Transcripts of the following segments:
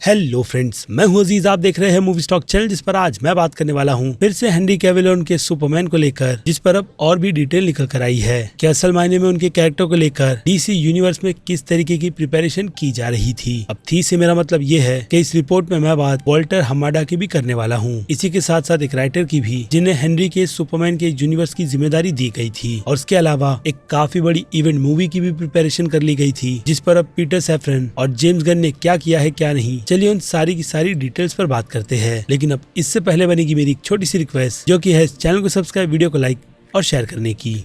Hello friends, मैं हूं अजीज। आप देख रहे हैं मूवी स्टॉक चैनल, जिस पर आज मैं बात करने वाला हूं फिर से हेनरी कैविल और उनके सुपरमैन को लेकर, जिस पर अब और भी डिटेल निकल कर आई है कि असल मायने में उनके कैरेक्टर को लेकर डीसी यूनिवर्स में किस तरीके की प्रिपरेशन की जा रही थी। अब थी से मेरा मतलब ये है कि इस रिपोर्ट में मैं बात वॉल्टर हमाडा की भी करने वाला हूँ, इसी के साथ साथ एक राइटर की भी, जिन्हें हेनरी के सुपरमैन के यूनिवर्स की जिम्मेदारी दी गई थी। और उसके अलावा एक काफी बड़ी इवेंट मूवी की भी प्रिपरेशन कर ली गई थी, जिस पर अब पीटर सैफरन और जेम्स गन ने क्या किया है क्या नहीं, चलिए उन सारी की सारी डिटेल्स पर बात करते हैं। लेकिन अब इससे पहले बनेगी मेरी एक छोटी सी रिक्वेस्ट, जो कि है इस चैनल को सब्सक्राइब, वीडियो को लाइक और शेयर करने की।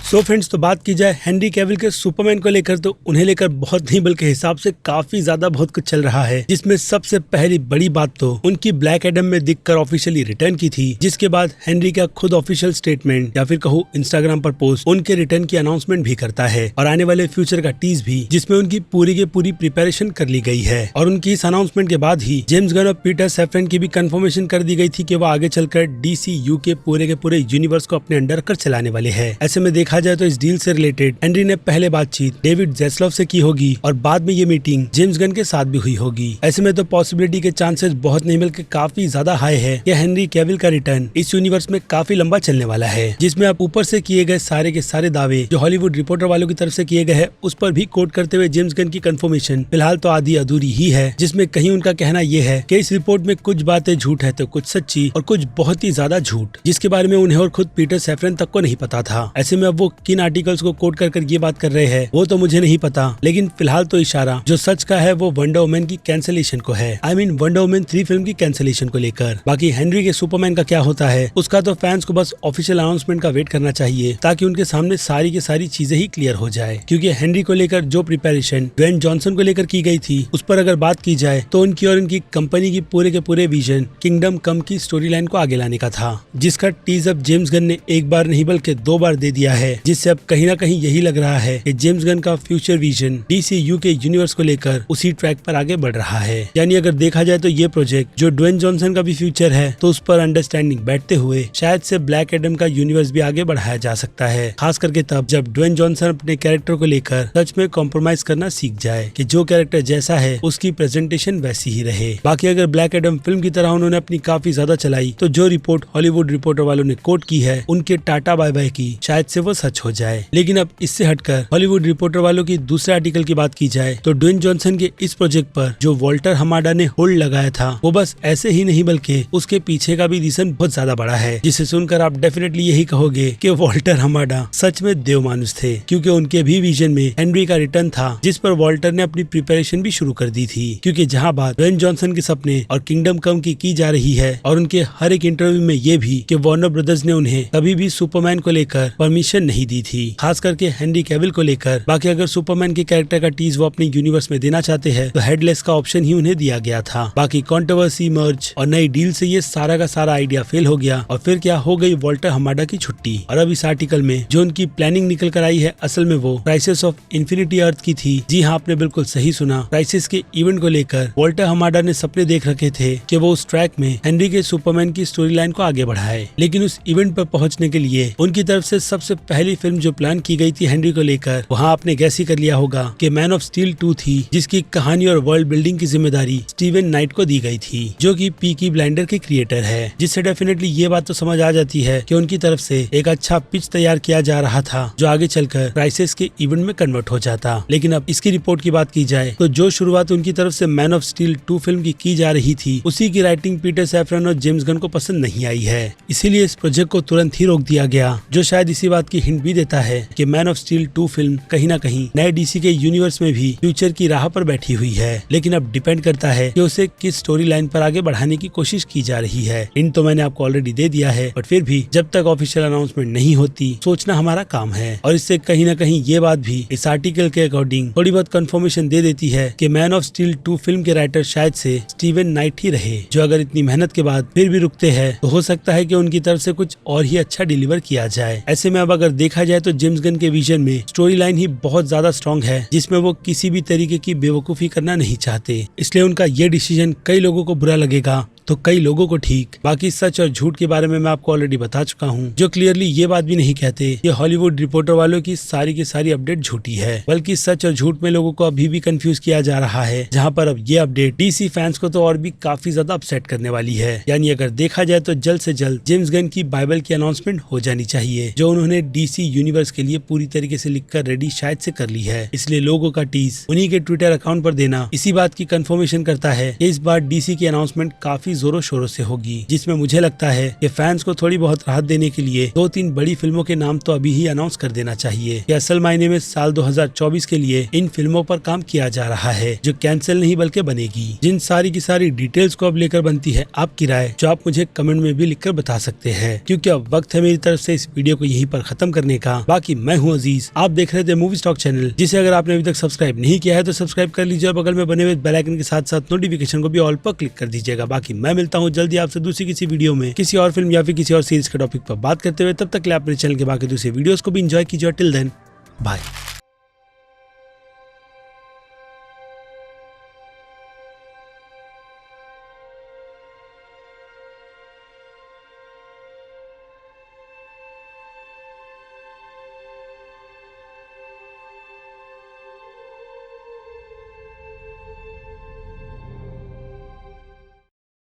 सो फ्रेंड्स, तो बात की जाए हेनरी कैविल के सुपरमैन को लेकर, तो उन्हें लेकर बहुत नहीं बल्कि हिसाब से काफी ज्यादा बहुत कुछ चल रहा है, जिसमें सबसे पहली बड़ी बात तो उनकी ब्लैक एडम में दिखकर ऑफिशियली रिटर्न की थी, जिसके बाद हेनरी का खुद ऑफिशियल स्टेटमेंट या फिर कहूँ इंस्टाग्राम पर पोस्ट उनके रिटर्न की अनाउंसमेंट भी करता है और आने वाले फ्यूचर का टीज भी, जिसमें उनकी पूरी की पूरी प्रिपेरेशन कर ली गई है। और उनकी इस अनाउंसमेंट के बाद ही जेम्स गन और पीटर सैफरन की भी कंफर्मेशन कर दी गई थी कि वो आगे चलकर DCU के पूरे यूनिवर्स को अपने अंडर कर चलाने वाले हैं। ऐसे में देखा जाए तो इस डील से रिलेटेड हेनरी ने पहले बातचीत डेविड ज़ैस्लोव से की होगी और बाद में ये मीटिंग जेम्स गन के साथ भी हुई होगी। ऐसे में तो पॉसिबिलिटी के चांसेस बहुत नहीं बल्कि काफी ज्यादा हाई है कि हेनरी कैविल का रिटर्न इस यूनिवर्स में काफी लंबा चलने वाला है, जिसमें अब ऊपर से किए गए सारे के सारे दावे जो हॉलीवुड रिपोर्टर वालों की तरफ से किए गए हैं, उस पर भी कोट करते हुए जेम्स गन की कंफर्मेशन फिलहाल तो आधी अधूरी ही है, जिसमें कहीं उनका कहना यह है कि इस रिपोर्ट में कुछ बातें झूठ है तो कुछ सच्ची और कुछ बहुत ही ज्यादा झूठ, जिसके बारे में उन्हें और खुद पीटर सैफरन तक को नहीं पता था। ऐसे में अब वो किन आर्टिकल्स को कोट कर ये बात कर रहे हैं वो तो मुझे नहीं पता, लेकिन फिलहाल तो इशारा जो सच का है वो वंडर वुमन की कैंसिलेशन को है। I mean wonder woman 3 film की कैंसिलेशन को लेकर। बाकी हेनरी के सुपरमैन का क्या होता है उसका तो फैंस को बस ऑफिशियल अनाउंसमेंट का वेट करना चाहिए, ताकि उनके सामने सारी की सारी चीजें ही क्लियर हो जाए। क्योंकि हेनरी को लेकर जो प्रिपरेशन ड्वेन जॉनसन को लेकर की गई थी, उस पर अगर बात की जाए तो उनकी और उनकी कंपनी की पूरे के पूरे विजन किंगडम कम की स्टोरी लाइन को आगे लाने का था, जिसका टीज अब जेम्स गन ने एक बार नहीं बल्कि 2 बार दे दिया है, जिससे अब कहीं ना कहीं यही लग रहा है कि जेम्स गन का फ्यूचर विजन DCU के यूनिवर्स को लेकर उसी ट्रैक पर आगे बढ़ रहा है। यानी अगर देखा जाए तो ये प्रोजेक्ट जो ड्वेन जॉनसन का भी फ्यूचर है, तो उस पर अंडरस्टैंडिंग बैठते हुए शायद से ब्लैक एडम का यूनिवर्स भी आगे बढ़ाया जा सकता है, खास करके तब जब ड्वेन जॉनसन अपने कैरेक्टर को लेकर सच में कॉम्प्रोमाइज करना सीख जाए कि जो कैरेक्टर जैसा है उसकी प्रेजेंटेशन वैसी ही रहे। बाकी अगर ब्लैक एडम फिल्म की तरह उन्होंने अपनी काफी ज्यादा चलाई, तो जो रिपोर्ट हॉलीवुड रिपोर्टर वालों ने कोट की है उनके टाटा बाय बाय की, शायद से वो सच हो जाए। लेकिन अब इससे हटकर हॉलीवुड रिपोर्टर वालों की दूसरे आर्टिकल की बात की जाए तो ड्वेन जॉनसन के इस प्रोजेक्ट पर जो वॉल्टर हमाडा ने होल्ड लगाया था, वो बस ऐसे ही नहीं बल्कि उसके पीछे का भी रीजन बहुत ज्यादा बड़ा है, जिसे सुनकर आप डेफिनेटली यही कहोगे कि वॉल्टर हमाडा सच में देव मानुष थे, क्योंकि उनके भी विजन में हेनरी का रिटर्न था, जिस पर वॉल्टर ने अपनी प्रिपरेशन भी शुरू कर दी थी। क्योंकि जहाँ बात ड्वेन जॉनसन के सपने और किंगडम कम की जा रही है, और उनके हर एक इंटरव्यू में ये भी कि वार्नर ब्रदर्स ने उन्हें कभी भी सुपरमैन को लेकर परमिशन नहीं दी थी, खास करके हेनरी कैविल को लेकर। बाकी अगर सुपरमैन के कैरेक्टर का टीज वो अपने यूनिवर्स में देना चाहते हैं तो हेडलेस का ऑप्शन ही उन्हें दिया गया था। बाकी कंट्रोवर्सी, मर्ज और नई डील से ये सारा का सारा आइडिया फेल हो गया, और फिर क्या हो गई वॉल्टर हमाडा की छुट्टी। और अब इस आर्टिकल में जो उनकी प्लानिंग निकल कर आई है, असल में वो क्राइसिस ऑफ इन्फिनिटी अर्थ की थी। जी हाँ, आपने बिल्कुल सही सुना। क्राइसिस के इवेंट को लेकर वॉल्टर हमाडा ने सपने देख रखे थे कि वो उस ट्रैक में हेनरी के सुपरमैन की स्टोरी लाइन को आगे बढ़ाए। लेकिन उस इवेंट पर पहुंचने के लिए उनकी तरफ से सबसे पहली फिल्म जो प्लान की गई थी हेनरी को लेकर, वहाँ आपने गैस ही कर लिया होगा कि मैन ऑफ स्टील 2 थी, जिसकी कहानी और वर्ल्ड बिल्डिंग की जिम्मेदारी स्टीवन नाइट को दी गई थी, जो कि पीकी ब्लाइंडर के क्रिएटर है। जिससे डेफिनेटली ये बात तो समझ आ जाती है कि उनकी तरफ से एक अच्छा पिच तैयार किया जा रहा था, जो आगे चलकर क्राइसिस के इवेंट में कन्वर्ट हो जाता। लेकिन अब इसकी रिपोर्ट की बात की जाए तो जो शुरुआत उनकी तरफ से मैन ऑफ स्टील 2 फिल्म की जा रही थी, उसी की राइटिंग पीटर सैफरन और जेम्स गन को पसंद नहीं आई है। इसीलिए इस प्रोजेक्ट को तुरंत ही रोक दिया गया, जो शायद इसी बात की हिंट भी देता है कि मैन ऑफ स्टील 2 फिल्म कहीं ना कहीं नए डीसी के यूनिवर्स में भी फ्यूचर की राह पर बैठी हुई है। लेकिन अब डिपेंड करता है कि उसे किस स्टोरी लाइन पर आगे बढ़ाने की कोशिश की जा रही है। इन तो मैंने आपको ऑलरेडी दे दिया है, बट फिर भी जब तक ऑफिशियल अनाउंसमेंट नहीं होती, सोचना हमारा काम है। और इससे कहीं ना कहीं ये बात भी इस आर्टिकल के अकॉर्डिंग थोड़ी बहुत कंफर्मेशन दे देती है कि मैन ऑफ स्टील 2 फिल्म के राइटर शायद से स्टीवन नाइट ही रहे, जो अगर इतनी मेहनत के बाद फिर भी रुकते हैं तो हो सकता है कि उनकी तरफ से कुछ और ही अच्छा डिलीवर किया जाए। ऐसे में अब अगर देखा जाए तो जेम्स गन के विजन में स्टोरी लाइन ही बहुत ज्यादा स्ट्रॉन्ग है, जिसमें वो किसी भी तरीके की बेवकूफी करना नहीं चाहते। इसलिए उनका ये डिसीजन कई लोगों को बुरा लगेगा, तो कई लोगों को ठीक। बाकी सच और झूठ के बारे में मैं आपको ऑलरेडी बता चुका हूँ, जो क्लियरली ये बात भी नहीं कहते ये हॉलीवुड रिपोर्टर वालों की सारी अपडेट झूठी है, बल्कि सच और झूठ में लोगों को अभी भी कंफ्यूज किया जा रहा है। जहाँ पर अब ये अपडेट डीसी फैंस को तो और भी काफी ज्यादा अपसेट करने वाली है। यानी अगर देखा जाए तो जल्द से जल्द जेम्स गन की बाइबल की अनाउंसमेंट हो जानी चाहिए, जो उन्होंने डीसी यूनिवर्स के लिए पूरी तरीके से लिखकर रेडी शायद से कर ली है। इसलिए लोगों का टीज उन्हीं के ट्विटर अकाउंट पर देना इसी बात की कंफर्मेशन करता है कि इस बार डीसी की अनाउंसमेंट काफी जोरों शोरों से होगी, जिसमें मुझे लगता है कि फैंस को थोड़ी बहुत राहत देने के लिए 2-3 बड़ी फिल्मों के नाम तो अभी ही अनाउंस कर देना चाहिए कि असल मायने में साल 2024 के लिए इन फिल्मों पर काम किया जा रहा है, जो कैंसिल नहीं बल्कि बनेगी। जिन सारी की सारी डिटेल्स को अब लेकर बनती है आपकी राय, जो आप मुझे कमेंट में भी लिखकर बता सकते हैं, क्योंकि अब वक्त है मेरी तरफ से इस वीडियो को यहीं पर खत्म करने का। बाकी मैं हूँ अजीज, आप देख रहे थे मूवी स्टॉक चैनल, जिसे अगर आपने अभी तक सब्सक्राइब नहीं किया है तो सब्सक्राइब कर लीजिए और बगल में बने हुए बेल आइकन के साथ साथ नोटिफिकेशन को भी ऑल पर क्लिक कर दीजिएगा। बाकी मैं मिलता हूँ जल्दी आपसे दूसरी किसी वीडियो में किसी और फिल्म या फिर किसी और सीरीज के टॉपिक पर बात करते हुए। तब तक के लिए अपने चैनल के बाकी दूसरे वीडियोस को भी एंजॉय कीजिए। Till then bye.